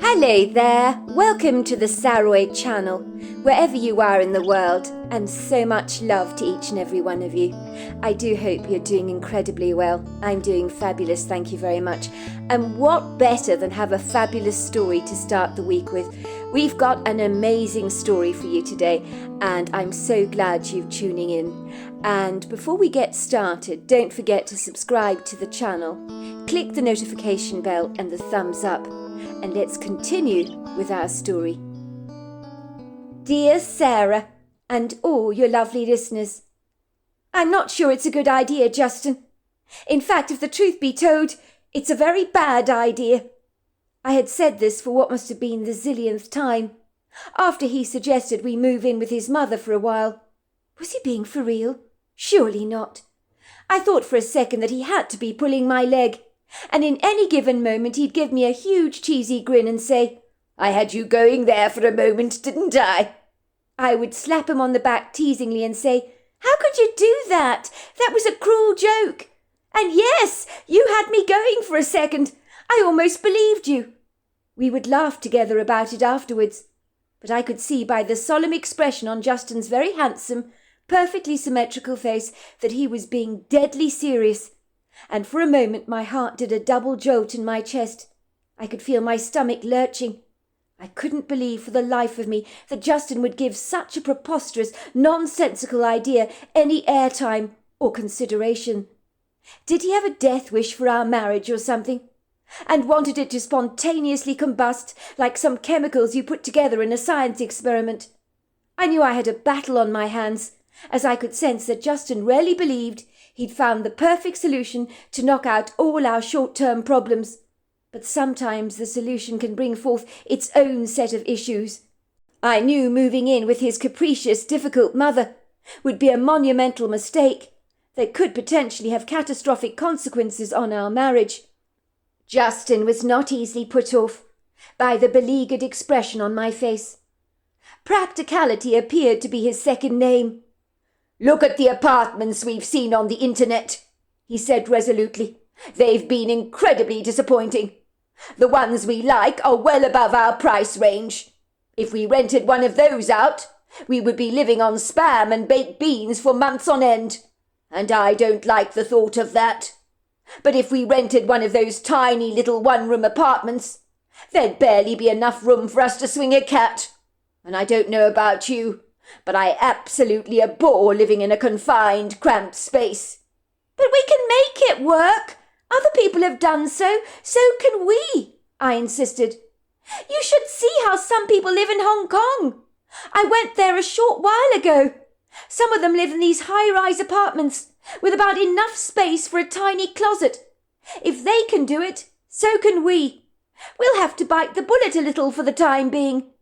Hello there, welcome to the Saroy channel, wherever you are in the world, and so much love to each and every one of you. I do hope you're doing incredibly well. I'm doing fabulous, thank you very much. And what better than have a fabulous story to start the week with? We've got an amazing story for you today, and I'm so glad you're tuning in. And before we get started, don't forget to subscribe to the channel, click the notification bell and the thumbs up. And let's continue with our story. Dear Sarah, and all your lovely listeners, I'm not sure it's a good idea, Justin. In fact, if the truth be told, it's a very bad idea. I had said this for what must have been the zillionth time, after he suggested we move in with his mother for a while. Was he being for real? Surely not. I thought for a second that he had to be pulling my leg. And in any given moment he'd give me a huge cheesy grin and say, "I had you going there for a moment, didn't I?" I would slap him on the back teasingly and say, "How could you do that? That was a cruel joke. And yes, you had me going for a second. I almost believed you." We would laugh together about it afterwards, but I could see by the solemn expression on Justin's very handsome, perfectly symmetrical face that he was being deadly serious. And for a moment my heart did a double jolt in my chest. I could feel my stomach lurching. I couldn't believe for the life of me that Justin would give such a preposterous, nonsensical idea any airtime or consideration. Did he have a death wish for our marriage or something? And wanted it to spontaneously combust like some chemicals you put together in a science experiment? I knew I had a battle on my hands, as I could sense that Justin rarely believed he'd found the perfect solution to knock out all our short-term problems. But sometimes the solution can bring forth its own set of issues. I knew moving in with his capricious, difficult mother would be a monumental mistake that could potentially have catastrophic consequences on our marriage. Justin was not easily put off by the beleaguered expression on my face. Practicality appeared to be his second name. "Look at the apartments we've seen on the internet," he said resolutely. "They've been incredibly disappointing. The ones we like are well above our price range. If we rented one of those out, we would be living on spam and baked beans for months on end. And I don't like the thought of that. But if we rented one of those tiny little one-room apartments, there'd barely be enough room for us to swing a cat. And I don't know about you, but I absolutely abhor living in a confined, cramped space." "But we can make it work. Other people have done so can we," I insisted. "You should see how some people live in Hong Kong. I went there a short while ago. Some of them live in these high-rise apartments with about enough space for a tiny closet. If they can do it, so can we. We'll have to bite the bullet a little for the time being.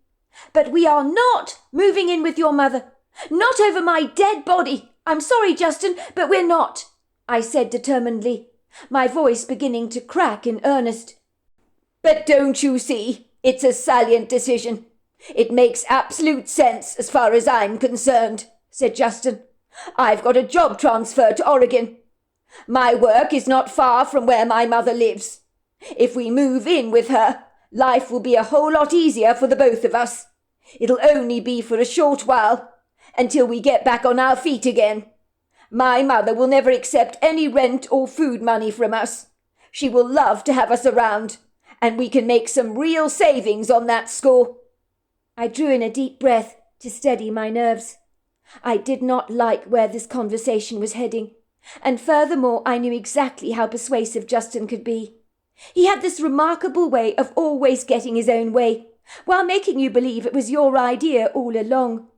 But we are not moving in with your mother. Not over my dead body. I'm sorry, Justin, but we're not," I said determinedly, my voice beginning to crack in earnest. "But don't you see? It's a salient decision. It makes absolute sense as far as I'm concerned," said Justin. "I've got a job transfer to Oregon. My work is not far from where my mother lives. If we move in with her, life will be a whole lot easier for the both of us. It'll only be for a short while, until we get back on our feet again. My mother will never accept any rent or food money from us. She will love to have us around, and we can make some real savings on that score." I drew in a deep breath to steady my nerves. I did not like where this conversation was heading, and furthermore I knew exactly how persuasive Justin could be. He had this remarkable way of always getting his own way, while making you believe it was your idea all along.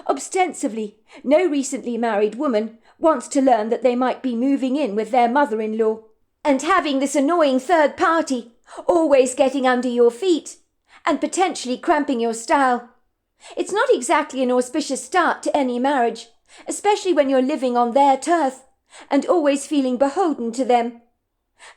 Ostensibly, no recently married woman wants to learn that they might be moving in with their mother-in-law, and having this annoying third party always getting under your feet and potentially cramping your style. It's not exactly an auspicious start to any marriage, especially when you're living on their turf and always feeling beholden to them.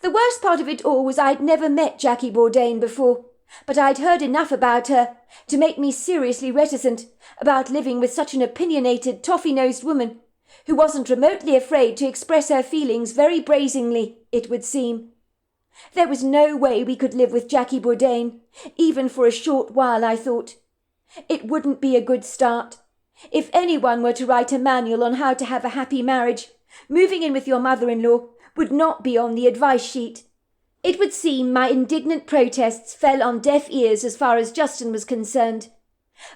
The worst part of it all was I'd never met Jackie Bourdain before, but I'd heard enough about her to make me seriously reticent about living with such an opinionated, toffee-nosed woman who wasn't remotely afraid to express her feelings very brazenly, it would seem. There was no way we could live with Jackie Bourdain, even for a short while, I thought. It wouldn't be a good start. If anyone were to write a manual on how to have a happy marriage, moving in with your mother-in-law would not be on the advice sheet. It would seem my indignant protests fell on deaf ears as far as Justin was concerned.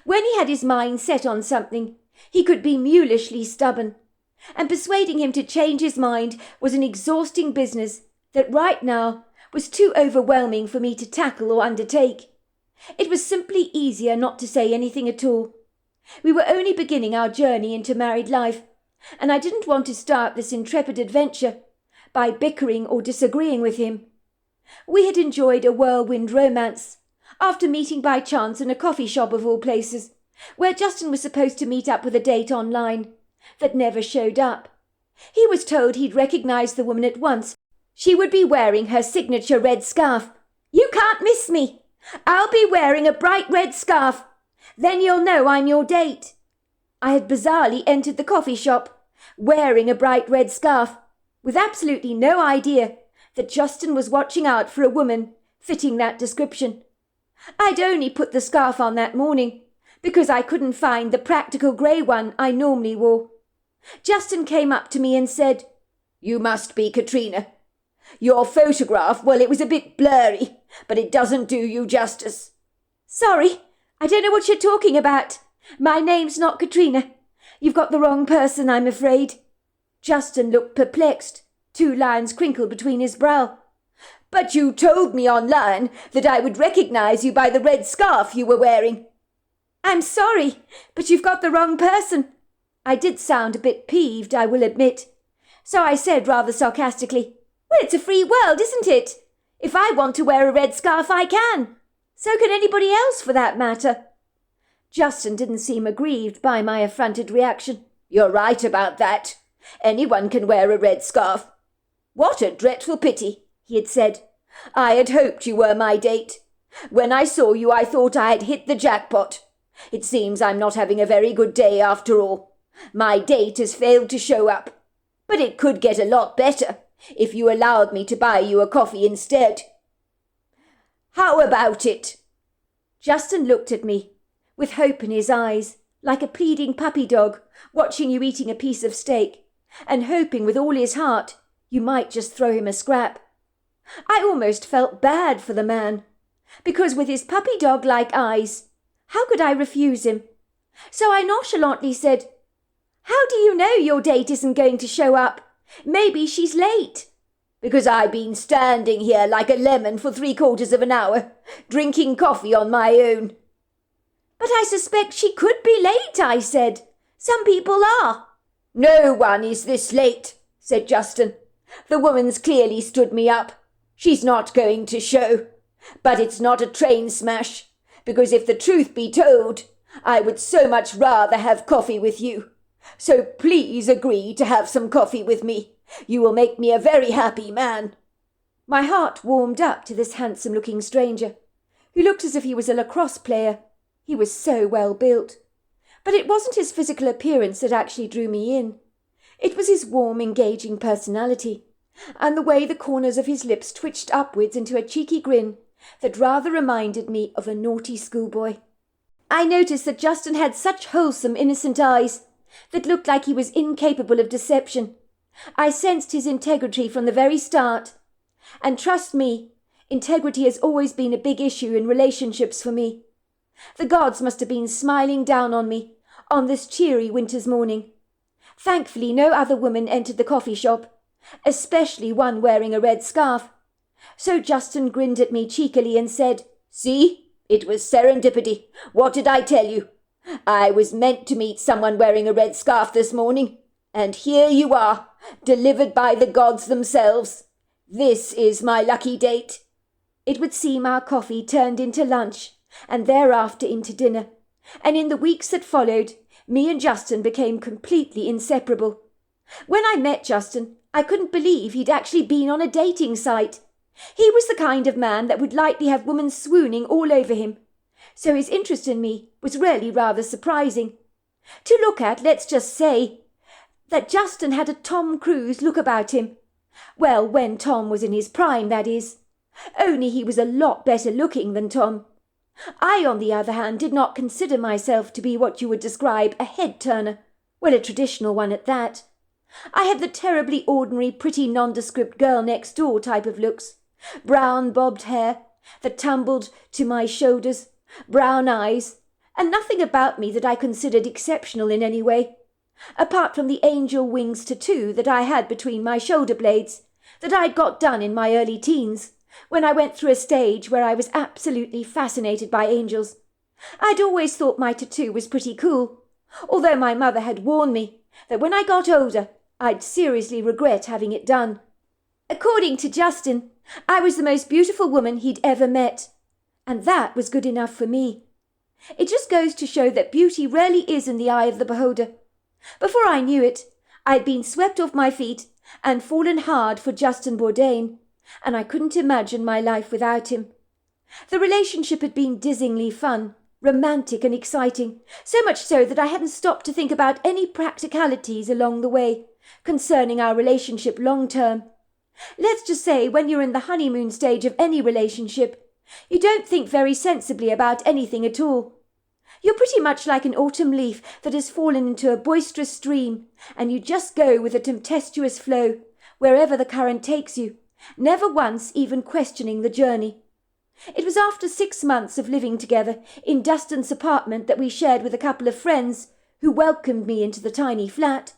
When he had his mind set on something, he could be mulishly stubborn, and persuading him to change his mind was an exhausting business that right now was too overwhelming for me to tackle or undertake. It was simply easier not to say anything at all. We were only beginning our journey into married life, and I didn't want to start this intrepid adventure by bickering or disagreeing with him. We had enjoyed a whirlwind romance, after meeting by chance in a coffee shop of all places, where Justin was supposed to meet up with a date online, that never showed up. He was told he'd recognise the woman at once. She would be wearing her signature red scarf. "You can't miss me. I'll be wearing a bright red scarf. Then you'll know I'm your date." I had bizarrely entered the coffee shop, wearing a bright red scarf, with absolutely no idea that Justin was watching out for a woman fitting that description. I'd only put the scarf on that morning because I couldn't find the practical grey one I normally wore. Justin came up to me and said, "You must be Katrina. Your photograph, well, it was a bit blurry, but it doesn't do you justice." "Sorry, I don't know what you're talking about. My name's not Katrina. You've got the wrong person, I'm afraid." Justin looked perplexed, 2 lines crinkled between his brow. "But you told me online that I would recognise you by the red scarf you were wearing." "I'm sorry, but you've got the wrong person." I did sound a bit peeved, I will admit. So I said rather sarcastically, "Well, it's a free world, isn't it? If I want to wear a red scarf, I can. So can anybody else, for that matter." Justin didn't seem aggrieved by my affronted reaction. "You're right about that. Anyone can wear a red scarf. What a dreadful pity," he had said. "I had hoped you were my date. When I saw you, I thought I had hit the jackpot. It seems I'm not having a very good day after all. My date has failed to show up. But it could get a lot better if you allowed me to buy you a coffee instead. How about it?" Justin looked at me, with hope in his eyes, like a pleading puppy dog watching you eating a piece of steak, and hoping with all his heart you might just throw him a scrap. I almost felt bad for the man, because with his puppy dog-like eyes, how could I refuse him? So I nonchalantly said, "How do you know your date isn't going to show up? Maybe she's late." "Because I've been standing here like a lemon for 3/4 of an hour, drinking coffee on my own." "But I suspect she could be late," I said. "Some people are." "No one is this late," said Justin. "The woman's clearly stood me up. She's not going to show. But it's not a train smash, because if the truth be told, I would so much rather have coffee with you. So please agree to have some coffee with me. You will make me a very happy man." My heart warmed up to this handsome-looking stranger, who looked as if he was a lacrosse player. He was so well built. But it wasn't his physical appearance that actually drew me in. It was his warm, engaging personality, and the way the corners of his lips twitched upwards into a cheeky grin that rather reminded me of a naughty schoolboy. I noticed that Justin had such wholesome, innocent eyes that looked like he was incapable of deception. I sensed his integrity from the very start. And trust me, integrity has always been a big issue in relationships for me. The gods must have been smiling down on me on this cheery winter's morning. Thankfully, no other woman entered the coffee shop, especially one wearing a red scarf. So Justin grinned at me cheekily and said, "See, it was serendipity. What did I tell you? I was meant to meet someone wearing a red scarf this morning, and here you are, delivered by the gods themselves. This is my lucky date." It would seem our coffee turned into lunch, and thereafter into dinner, and in the weeks that followed, me and Justin became completely inseparable. When I met Justin, I couldn't believe he'd actually been on a dating site. He was the kind of man that would likely have women swooning all over him, so his interest in me was really rather surprising. To look at, let's just say, that Justin had a Tom Cruise look about him. Well, when Tom was in his prime, that is. only he was a lot better looking than Tom. I, on the other hand, did not consider myself to be what you would describe a head-turner, well, a traditional one at that. I had the terribly ordinary, pretty nondescript girl next door type of looks. Brown bobbed hair that tumbled to my shoulders, brown eyes, and nothing about me that I considered exceptional in any way, apart from the angel wings tattoo that I had between my shoulder blades, that I'd got done in my early teens, when I went through a stage where I was absolutely fascinated by angels. I'd always thought my tattoo was pretty cool, although my mother had warned me that when I got older, I'd seriously regret having it done. According to Justin, I was the most beautiful woman he'd ever met, and that was good enough for me. It just goes to show that beauty rarely is in the eye of the beholder. Before I knew it, I'd been swept off my feet and fallen hard for Justin Bourdain, and I couldn't imagine my life without him. The relationship had been dizzyingly fun, romantic and exciting, so much so that I hadn't stopped to think about any practicalities along the way concerning our relationship long term. Let's just say when you're in the honeymoon stage of any relationship, you don't think very sensibly about anything at all. You're pretty much like an autumn leaf that has fallen into a boisterous stream, and you just go with a tempestuous flow wherever the current takes you, never once even questioning the journey. It was after 6 months of living together in Dustin's apartment that we shared with a couple of friends who welcomed me into the tiny flat,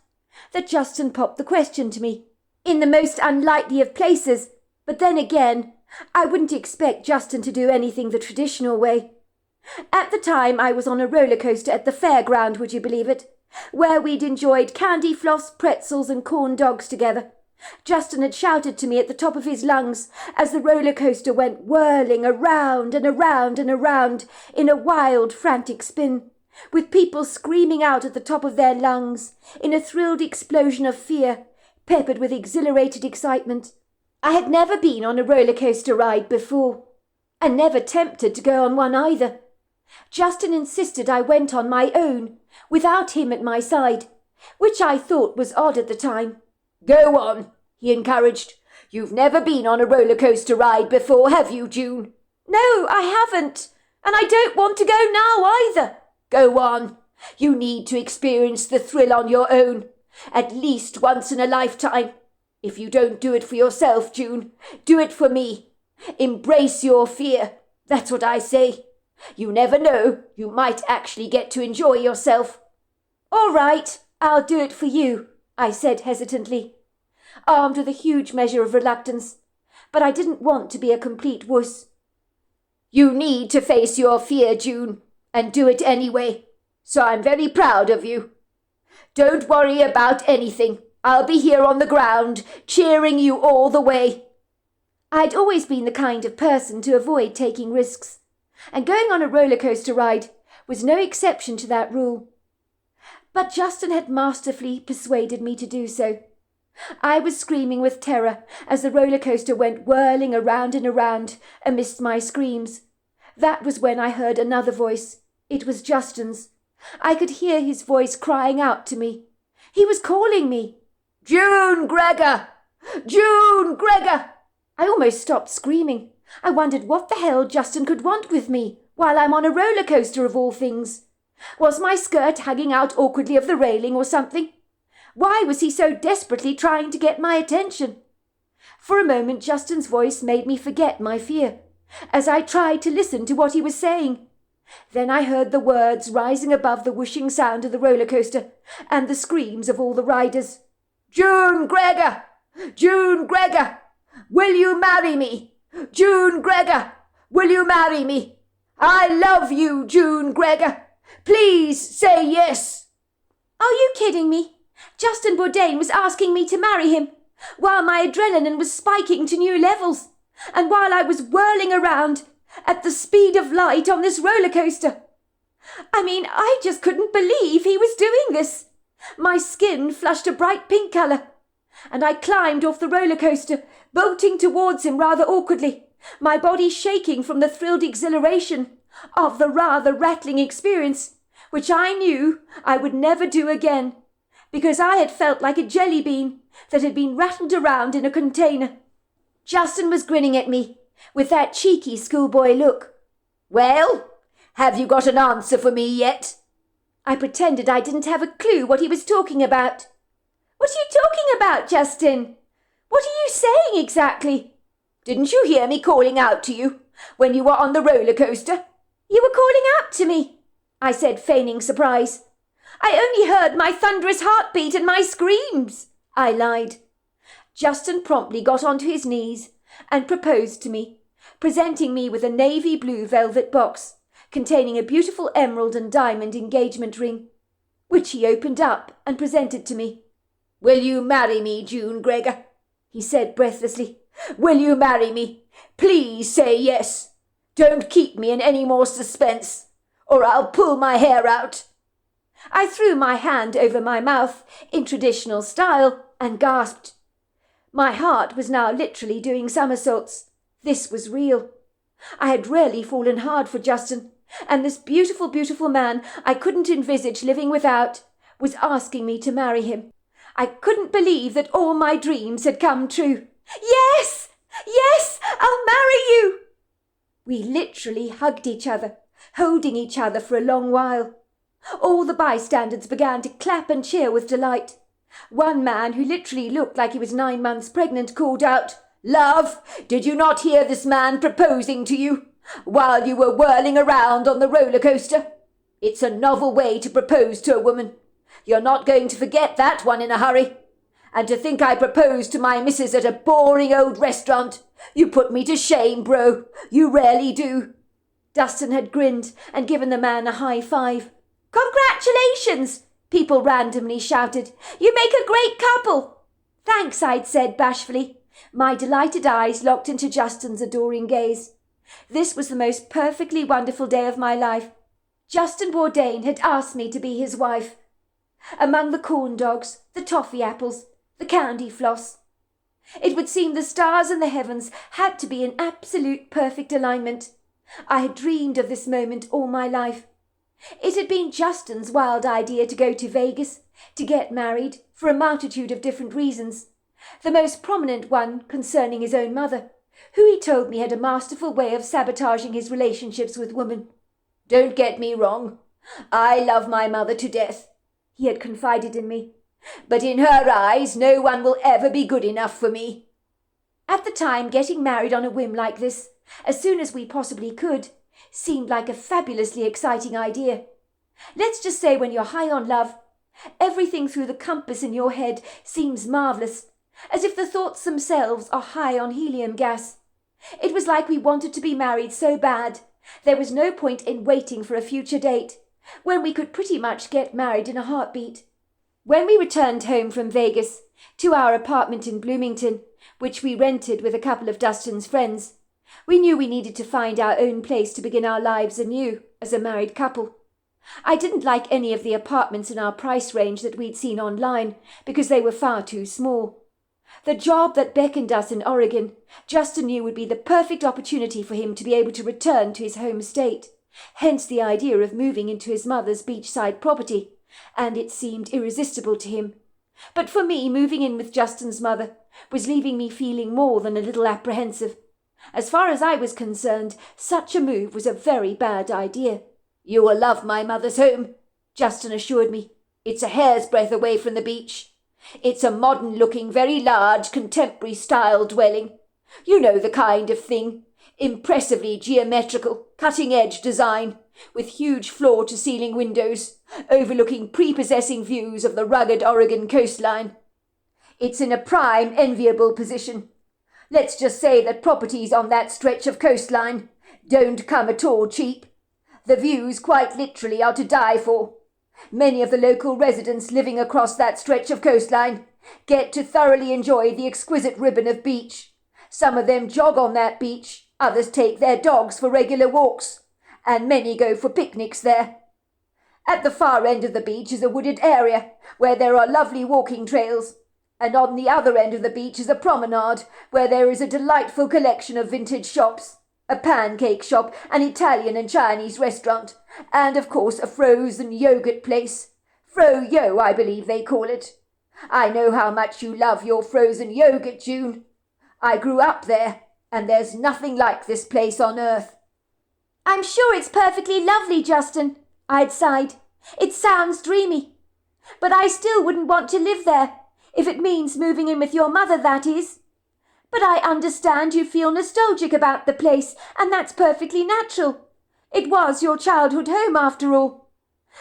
that Justin popped the question to me, in the most unlikely of places, but then again, I wouldn't expect Justin to do anything the traditional way. At the time, I was on a roller coaster at the fairground, would you believe it, where we'd enjoyed candy floss, pretzels and corn dogs together. Justin had shouted to me at the top of his lungs as the roller coaster went whirling around and around and around in a wild, frantic spin, with people screaming out at the top of their lungs in a thrilled explosion of fear, peppered with exhilarated excitement. I had never been on a roller coaster ride before, and never tempted to go on one either. Justin insisted I went on my own, without him at my side, which I thought was odd at the time. "Go on," he encouraged. "You've never been on a roller coaster ride before, have you, June?" "No, I haven't, and I don't want to go now either." "Go on. You need to experience the thrill on your own, at least once in a lifetime. If you don't do it for yourself, June, do it for me. Embrace your fear. That's what I say. You never know, you might actually get to enjoy yourself." "All right, I'll do it for you," I said hesitantly, armed with a huge measure of reluctance, but I didn't want to be a complete wuss. "You need to face your fear, June, and do it anyway, so I'm very proud of you. Don't worry about anything. I'll be here on the ground, cheering you all the way." I'd always been the kind of person to avoid taking risks, and going on a roller coaster ride was no exception to that rule. But Justin had masterfully persuaded me to do so. I was screaming with terror as the roller coaster went whirling around and around amidst my screams. That was when I heard another voice. It was Justin's. I could hear his voice crying out to me. He was calling me. "June Gregor! June Gregor!" I almost stopped screaming. I wondered what the hell Justin could want with me while I'm on a roller coaster of all things. Was my skirt hanging out awkwardly of the railing or something? Why was he so desperately trying to get my attention? For a moment Justin's voice made me forget my fear, as I tried to listen to what he was saying. Then I heard the words rising above the whooshing sound of the roller coaster and the screams of all the riders. "June Gregor! June Gregor! Will you marry me? June Gregor! Will you marry me? I love you, June Gregor! Please say yes!" Are you kidding me? Justin Bourdain was asking me to marry him, while my adrenaline was spiking to new levels, and while I was whirling around at the speed of light on this roller coaster. I mean, I just couldn't believe he was doing this. My skin flushed a bright pink colour, and I climbed off the roller coaster, bolting towards him rather awkwardly, my body shaking from the thrilled exhilaration of the rather rattling experience, which I knew I would never do again, because I had felt like a jelly bean that had been rattled around in a container. Justin was grinning at me, with that cheeky schoolboy look. "Well, have you got an answer for me yet?" I pretended I didn't have a clue what he was talking about. What are you talking about, Justin? What are you saying exactly? Didn't you hear me calling out to you when you were on the roller coaster? You were calling out to me, I said, feigning surprise. I only heard my thunderous heartbeat and my screams, I lied. Justin promptly got onto his knees and proposed to me, presenting me with a navy blue velvet box containing a beautiful emerald and diamond engagement ring, which he opened up and presented to me. "Will you marry me, June Gregor?" he said breathlessly. "Will you marry me? Please say yes. Don't keep me in any more suspense, or I'll pull my hair out." I threw my hand over my mouth in traditional style and gasped. My heart was now literally doing somersaults. This was real. I had rarely fallen hard for Justin, and this beautiful, beautiful man I couldn't envisage living without was asking me to marry him. I couldn't believe that all my dreams had come true. Yes! Yes! I'll marry you! We literally hugged each other, holding each other for a long while. All the bystanders began to clap and cheer with delight. One man, who literally looked like he was 9 months pregnant, called out, "Love, did you not hear this man proposing to you while you were whirling around on the roller coaster? It's a novel way to propose to a woman. You're not going to forget that one in a hurry. And to think I proposed to my missus at a boring old restaurant. You put me to shame, bro. You rarely do." Dustin had grinned and given the man a high five. "Congratulations!" people randomly shouted. "You make a great couple." "Thanks," I'd said bashfully, my delighted eyes locked into Justin's adoring gaze. This was the most perfectly wonderful day of my life. Justin Bourdain had asked me to be his wife. Among the corn dogs, the toffee apples, the candy floss, it would seem the stars and the heavens had to be in absolute perfect alignment. I had dreamed of this moment all my life. It had been Justin's wild idea to go to Vegas, to get married, for a multitude of different reasons. The most prominent one concerning his own mother, who he told me had a masterful way of sabotaging his relationships with women. "Don't get me wrong. I love my mother to death," he had confided in me. "But in her eyes, no one will ever be good enough for me." At the time, getting married on a whim like this, as soon as we possibly could, seemed like a fabulously exciting idea. Let's just say when you're high on love, everything through the compass in your head seems marvellous, as if the thoughts themselves are high on helium gas. It was like we wanted to be married so bad, there was no point in waiting for a future date, when we could pretty much get married in a heartbeat. When we returned home from Vegas to our apartment in Bloomington, which we rented with a couple of Dustin's friends, we knew we needed to find our own place to begin our lives anew as a married couple. I didn't like any of the apartments in our price range that we'd seen online because they were far too small. The job that beckoned us in Oregon, Justin knew would be the perfect opportunity for him to be able to return to his home state, hence the idea of moving into his mother's beachside property, and it seemed irresistible to him. But for me, moving in with Justin's mother was leaving me feeling more than a little apprehensive. As far as I was concerned, such a move was a very bad idea. "You will love my mother's home," Justin assured me. "It's a hair's breadth away from the beach. It's a modern-looking, very large, contemporary-style dwelling. You know the kind of thing. Impressively geometrical, cutting-edge design, with huge floor-to-ceiling windows, overlooking prepossessing views of the rugged Oregon coastline. It's in a prime, enviable position. Let's just say that properties on that stretch of coastline don't come at all cheap. The views quite literally are to die for. Many of the local residents living across that stretch of coastline get to thoroughly enjoy the exquisite ribbon of beach. Some of them jog on that beach, others take their dogs for regular walks, and many go for picnics there. At the far end of the beach is a wooded area where there are lovely walking trails, and on the other end of the beach is a promenade where there is a delightful collection of vintage shops, a pancake shop, an Italian and Chinese restaurant, and of course a frozen yogurt place. Fro-yo, I believe they call it. I know how much you love your frozen yogurt, June. I grew up there. and there's nothing like this place on earth." "I'm sure it's perfectly lovely, Justin," I'd sighed. "It sounds dreamy. But I still wouldn't want to live there, if it means moving in with your mother, that is. But I understand you feel nostalgic about the place, and that's perfectly natural. It was your childhood home, after all.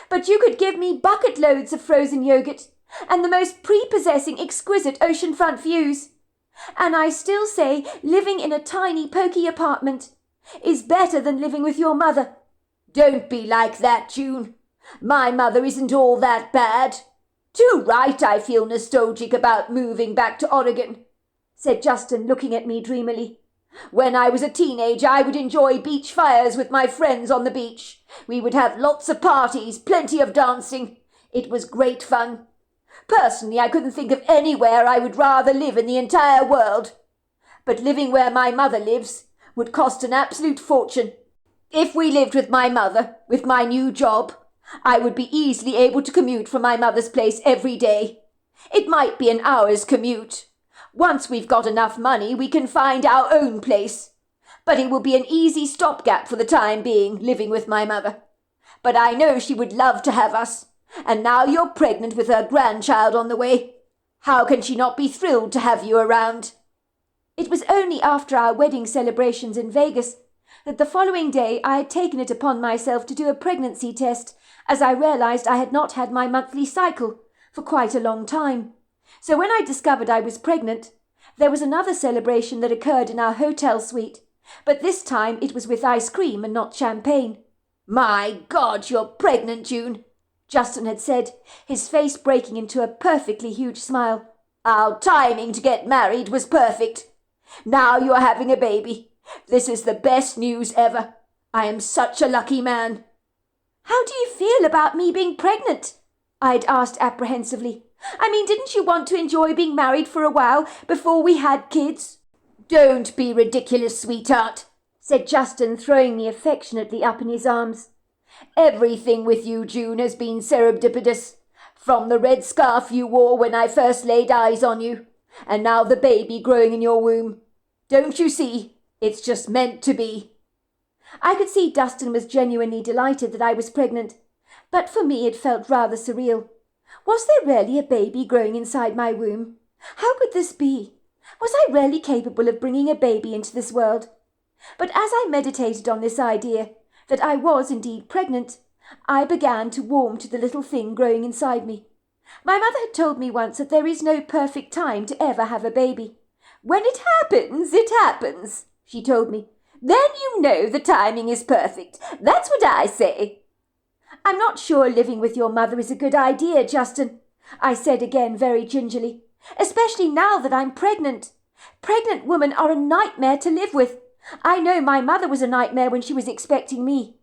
But you could give me bucket loads of frozen yogurt and the most prepossessing, exquisite oceanfront views. And I still say living in a tiny, poky apartment is better than living with your mother." "Don't be like that, June. My mother isn't all that bad. Too right I feel nostalgic about moving back to Oregon," said Justin, looking at me dreamily. "When I was a teenager, I would enjoy beach fires with my friends on the beach. We would have lots of parties, plenty of dancing. It was great fun. Personally, I couldn't think of anywhere I would rather live in the entire world. But living where my mother lives would cost an absolute fortune. If we lived with my mother, with my new job, I would be easily able to commute from my mother's place every day. It might be an hour's commute. Once we've got enough money, we can find our own place. But it will be an easy stopgap for the time being, living with my mother. But I know she would love to have us. And now you're pregnant with her grandchild on the way. How can she not be thrilled to have you around?" It was only after our wedding celebrations in Vegas that the following day I had taken it upon myself to do a pregnancy test, as I realized I had not had my monthly cycle for quite a long time. So when I discovered I was pregnant, there was another celebration that occurred in our hotel suite, but this time it was with ice cream and not champagne. "My God, you're pregnant, June," Justin had said, his face breaking into a perfectly huge smile. "Our timing to get married was perfect. Now you're having a baby. This is the best news ever. I am such a lucky man." "How do you feel about me being pregnant?" I'd asked apprehensively. "I mean, didn't you want to enjoy being married for a while before we had kids?" "Don't be ridiculous, sweetheart," said Justin, throwing me affectionately up in his arms. "Everything with you, June, has been serendipitous. From the red scarf you wore when I first laid eyes on you, and now the baby growing in your womb. Don't you see? It's just meant to be." I could see Dustin was genuinely delighted that I was pregnant, but for me it felt rather surreal. Was there really a baby growing inside my womb? How could this be? Was I really capable of bringing a baby into this world? But as I meditated on this idea, that I was indeed pregnant, I began to warm to the little thing growing inside me. My mother had told me once that there is no perfect time to ever have a baby. "When it happens, she told me. "Then you know the timing is perfect. That's what I say." "I'm not sure living with your mother is a good idea, Justin," I said again very gingerly, "especially now that I'm pregnant. Pregnant women are a nightmare to live with. I know my mother was a nightmare when she was expecting me.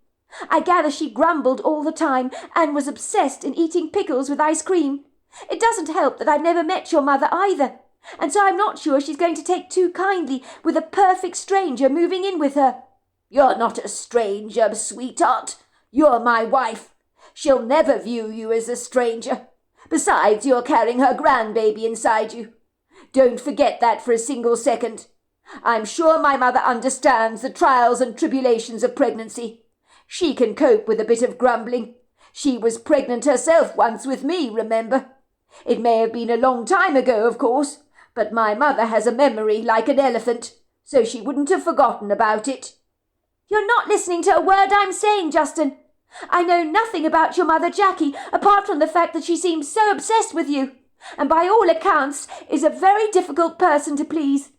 I gather she grumbled all the time and was obsessed in eating pickles with ice cream. It doesn't help that I've never met your mother either, and so I'm not sure she's going to take too kindly with a perfect stranger moving in with her." "You're not a stranger, sweetheart. You're my wife. She'll never view you as a stranger. Besides, you're carrying her grandbaby inside you. Don't forget that for a single second. I'm sure my mother understands the trials and tribulations of pregnancy. She can cope with a bit of grumbling. She was pregnant herself once with me, remember? It may have been a long time ago, of course, but my mother has a memory like an elephant, so she wouldn't have forgotten about it." "You're not listening to a word I'm saying, Justin. I know nothing about your mother, Jackie, apart from the fact that she seems so obsessed with you, and by all accounts is a very difficult person to please.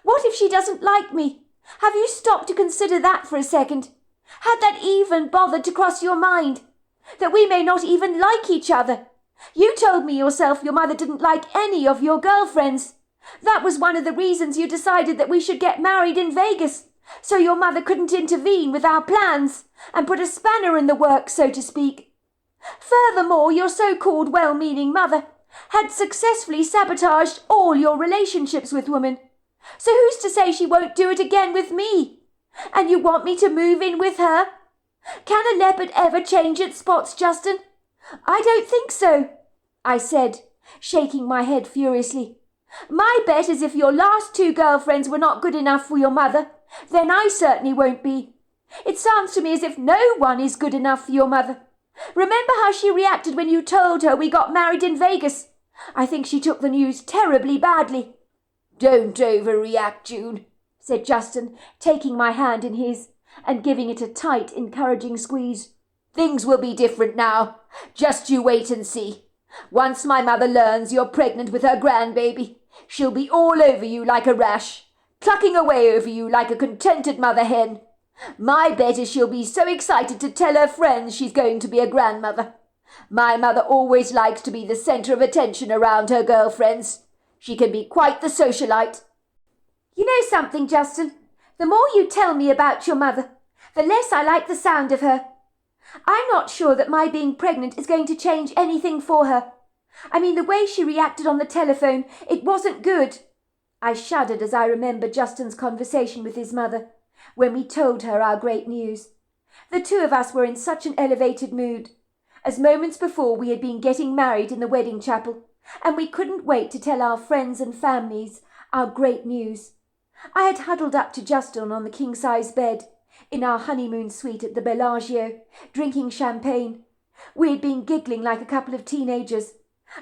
What if she doesn't like me? Have you stopped to consider that for a second? Had that even bothered to cross your mind? That we may not even like each other? You told me yourself your mother didn't like any of your girlfriends. That was one of the reasons you decided that we should get married in Vegas, so your mother couldn't intervene with our plans and put a spanner in the works, so to speak. Furthermore, your so-called well-meaning mother had successfully sabotaged all your relationships with women. So who's to say she won't do it again with me? And you want me to move in with her? Can a leopard ever change its spots, Justin? I don't think so," I said, shaking my head furiously. My bet is if your last 2 girlfriends were not good enough for your mother, then I certainly won't be. It sounds to me as if no one is good enough for your mother. Remember how she reacted when you told her we got married in Vegas? I think she took the news terribly badly." "Don't overreact, June," said Justin, taking my hand in his and giving it a tight, encouraging squeeze. "Things will be different now. Just you wait and see. Once my mother learns you're pregnant with her grandbaby, she'll be all over you like a rash, clucking away over you like a contented mother hen. My bet is she'll be so excited to tell her friends she's going to be a grandmother. My mother always likes to be the centre of attention around her girlfriends. She can be quite the socialite." You know something, Justin? The more you tell me about your mother, the less I like the sound of her. I'm not sure that my being pregnant is going to change anything for her. I mean, the way she reacted on the telephone, it wasn't good. I shuddered as I remembered Justin's conversation with his mother when we told her our great news. The 2 of us were in such an elevated mood, as moments before we had been getting married in the wedding chapel, and we couldn't wait to tell our friends and families our great news. I had huddled up to Justin on the king-size bed in our honeymoon suite at the Bellagio, drinking champagne. We had been giggling like a couple of teenagers.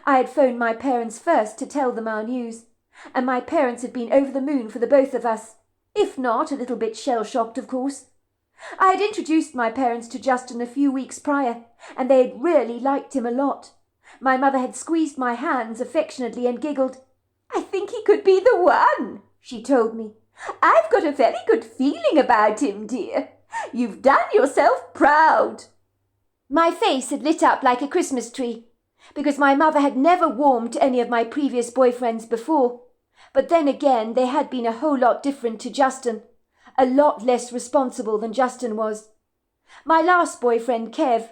I had phoned my parents first to tell them our news, and my parents had been over the moon for the both of us, if not a little bit shell-shocked, of course. I had introduced my parents to Justin a few weeks prior, and they had really liked him a lot. My mother had squeezed my hands affectionately and giggled. "I think he could be the one," she told me. "I've got a very good feeling about him, dear. You've done yourself proud." My face had lit up like a Christmas tree, because my mother had never warmed to any of my previous boyfriends before. But then again, they had been a whole lot different to Justin, a lot less responsible than Justin was. My last boyfriend, Kev,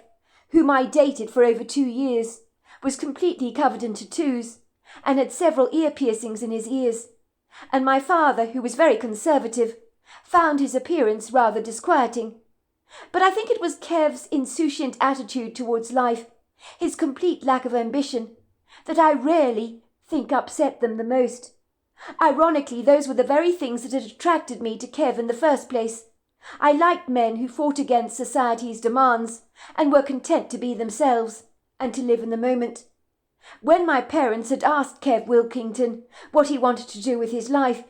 whom I dated for over 2 years, was completely covered in tattoos and had several ear piercings in his ears. And my father, who was very conservative, found his appearance rather disquieting. But I think it was Kev's insouciant attitude towards life, his complete lack of ambition, that I really think upset them the most. Ironically, those were the very things that had attracted me to Kev in the first place. I liked men who fought against society's demands and were content to be themselves and to live in the moment. When my parents had asked Kev Wilkington what he wanted to do with his life,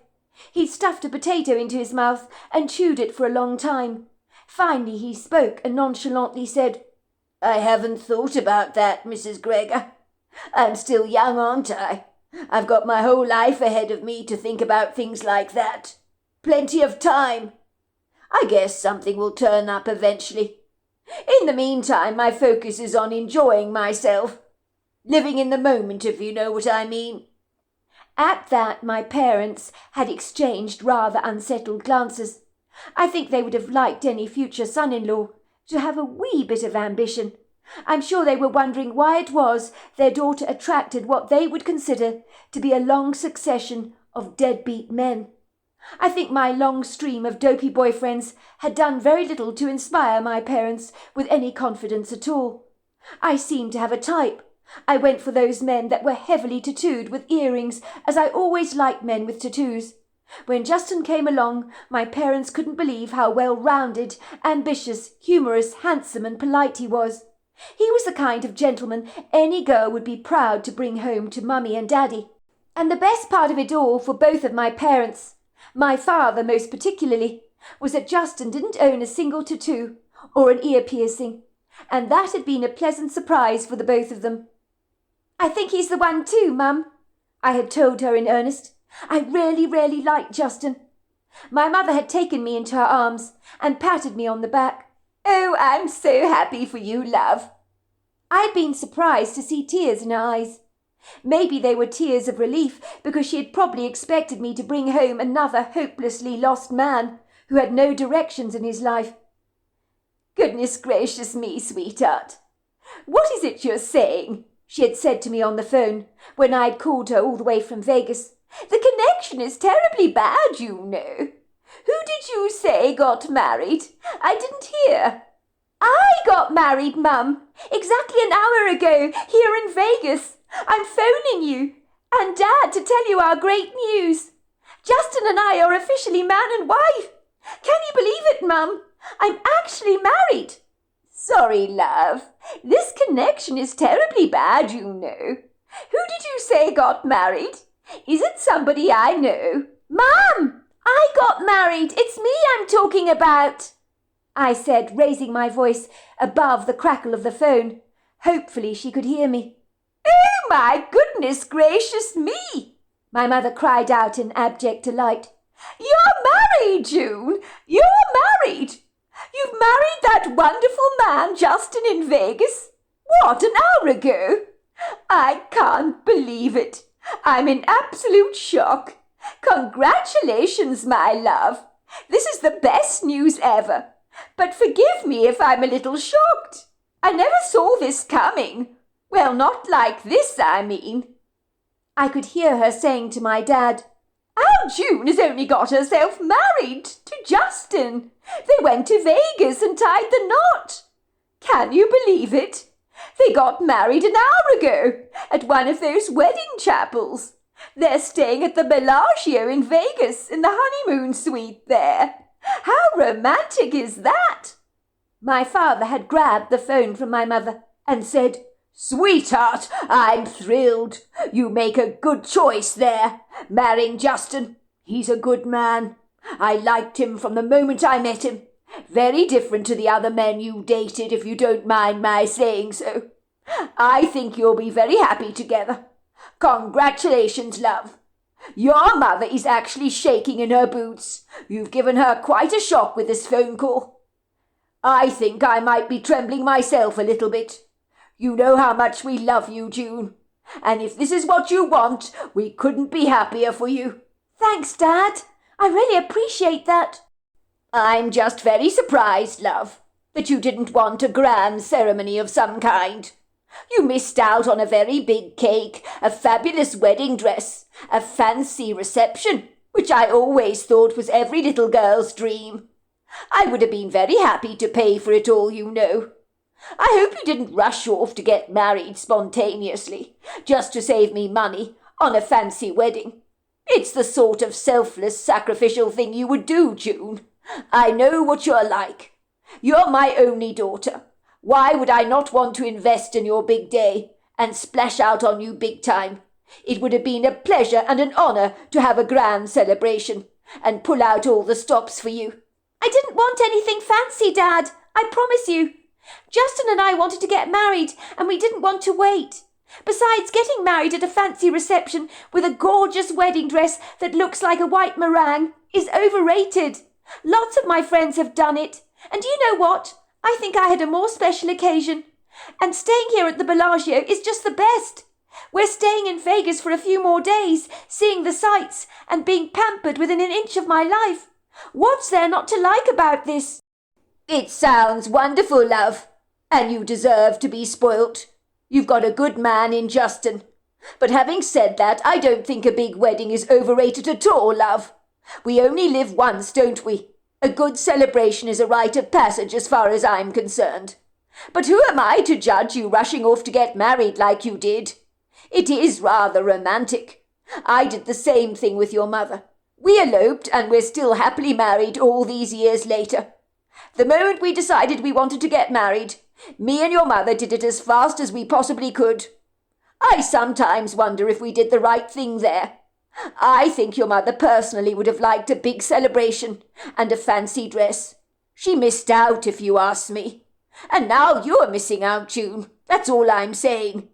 he stuffed a potato into his mouth and chewed it for a long time. Finally he spoke and nonchalantly said, "I haven't thought about that, Mrs. Gregor. I'm still young, aren't I? I've got my whole life ahead of me to think about things like that. Plenty of time. I guess something will turn up eventually. In the meantime, my focus is on enjoying myself. Living in the moment, if you know what I mean." At that, my parents had exchanged rather unsettled glances. I think they would have liked any future son-in-law to have a wee bit of ambition. I'm sure they were wondering why it was their daughter attracted what they would consider to be a long succession of deadbeat men. I think my long stream of dopey boyfriends had done very little to inspire my parents with any confidence at all. I seemed to have a type. I went for those men that were heavily tattooed with earrings, as I always liked men with tattoos. When Justin came along, my parents couldn't believe how well-rounded, ambitious, humorous, handsome and polite he was. He was the kind of gentleman any girl would be proud to bring home to Mummy and Daddy. And the best part of it all for both of my parents, my father most particularly, was that Justin didn't own a single tattoo or an ear piercing, and that had been a pleasant surprise for the both of them. "I think he's the one too, Mum," I had told her in earnest. I really, really liked Justin. My mother had taken me into her arms and patted me on the back. "Oh, I'm so happy for you, love." I'd been surprised to see tears in her eyes. Maybe they were tears of relief, because she had probably expected me to bring home another hopelessly lost man who had no directions in his life. "Goodness gracious me, sweetheart. What is it you're saying?" she had said to me on the phone when I'd called her all the way from Vegas. "The connection is terribly bad, you know. Who did you say got married? I didn't hear." "I got married, Mum, exactly an hour ago, here in Vegas. I'm phoning you. And Dad, to tell you our great news. Justin and I are officially man and wife. Can you believe it, Mum? I'm actually married. Sorry, love. This connection is terribly bad, you know. Who did you say got married? Is it somebody I know? Mum, I got married. It's me I'm talking about, I said, raising my voice above the crackle of the phone. Hopefully she could hear me. Oh, my goodness gracious me, my mother cried out in abject delight. You're married, June. You're married. You've married that wonderful man, Justin, in Vegas. What, an hour ago? I can't believe it. I'm in absolute shock. Congratulations, my love. This is the best news ever. But forgive me if I'm a little shocked. I never saw this coming. Well, not like this, I mean. I could hear her saying to my dad, Our June has only got herself married to Justin. They went to Vegas and tied the knot. Can you believe it? They got married an hour ago at one of those wedding chapels. They're staying at the Bellagio in Vegas in the honeymoon suite there. How romantic is that? My father had grabbed the phone from my mother and said, Sweetheart, I'm thrilled. You make a good choice there, marrying Justin. He's a good man. I liked him from the moment I met him. Very different to the other men you dated, if you don't mind my saying so. I think you'll be very happy together. Congratulations, love. Your mother is actually shaking in her boots. You've given her quite a shock with this phone call. I think I might be trembling myself a little bit. You know how much we love you, June. And if this is what you want, we couldn't be happier for you. Thanks, Dad. I really appreciate that. I'm just very surprised, love, that you didn't want a grand ceremony of some kind. You missed out on a very big cake, a fabulous wedding dress, a fancy reception, which I always thought was every little girl's dream. I would have been very happy to pay for it all, you know. I hope you didn't rush off to get married spontaneously, just to save me money on a fancy wedding. It's the sort of selfless, sacrificial thing you would do, June. I know what you're like. You're my only daughter. Why would I not want to invest in your big day and splash out on you big time? It would have been a pleasure and an honour to have a grand celebration and pull out all the stops for you. I didn't want anything fancy, Dad. I promise you. Justin and I wanted to get married, and we didn't want to wait. Besides, getting married at a fancy reception with a gorgeous wedding dress that looks like a white meringue is overrated. Lots of my friends have done it. And you know what? I think I had a more special occasion. And staying here at the Bellagio is just the best. We're staying in Vegas for a few more days, seeing the sights and being pampered within an inch of my life. What's there not to like about this? It sounds wonderful, love, and you deserve to be spoilt. You've got a good man in Justin. But having said that, I don't think a big wedding is overrated at all, love. We only live once, don't we? A good celebration is a rite of passage as far as I'm concerned. But who am I to judge you rushing off to get married like you did? It is rather romantic. I did the same thing with your mother. We eloped, and we're still happily married all these years later. The moment we decided we wanted to get married, me and your mother did it as fast as we possibly could. I sometimes wonder if we did the right thing there. I think your mother personally would have liked a big celebration and a fancy dress. She missed out, if you ask me. And now you're missing out, June. That's all I'm saying.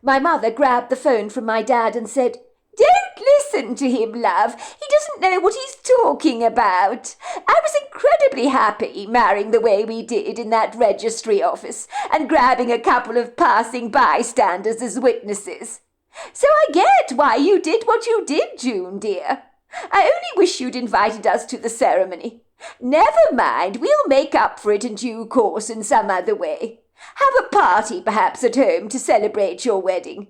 My mother grabbed the phone from my dad and said, Don't listen to him, love. He doesn't know what he's talking about. I was incredibly happy marrying the way we did in that registry office and grabbing a couple of passing bystanders as witnesses. So I get why you did what you did, June, dear. I only wish you'd invited us to the ceremony. Never mind, we'll make up for it in due course in some other way. Have a party, perhaps, at home to celebrate your wedding.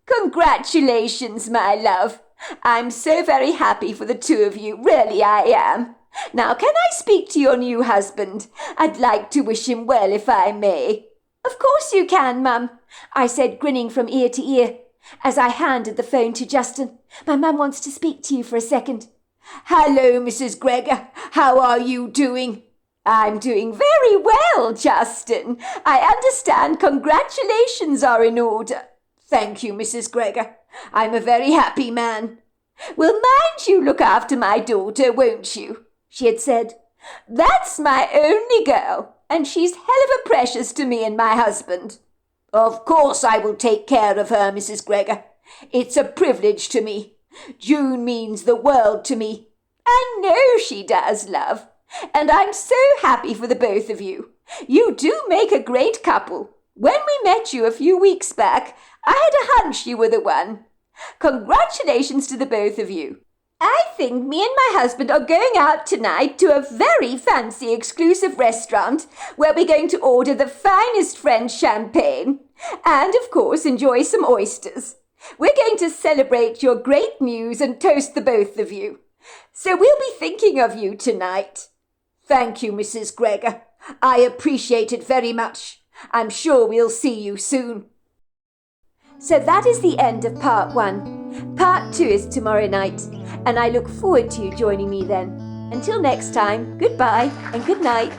Congratulations, my love. I'm so very happy for the two of you, really I am. Now, can I speak to your new husband? I'd like to wish him well, if I may. Of course you can, Mum, I said, grinning from ear to ear. as I handed the phone to Justin. "My mum wants to speak to you for a second." "Hello, Mrs. Gregor. How are you doing?" "I'm doing very well, Justin. I understand congratulations are in order." "Thank you, Mrs. Gregor. I'm a very happy man." "Well, mind you look after my daughter, won't you?" she had said. "That's my only girl, and she's hell of a precious to me and my husband." "Of course I will take care of her, Mrs. Gregor. It's a privilege to me. June means the world to me." "I know she does, love. And I'm so happy for the both of you. You do make a great couple. When we met you a few weeks back, I had a hunch you were the one. Congratulations to the both of you. I think me and my husband are going out tonight to a very fancy exclusive restaurant where we're going to order the finest French champagne and, of course, enjoy some oysters. We're going to celebrate your great news and toast the both of you. So we'll be thinking of you tonight." "Thank you, Mrs. Gregor. I appreciate it very much. I'm sure we'll see you soon." So that is the end of part 1. Part 2 is tomorrow night, and I look forward to you joining me then. Until next time, goodbye and good night.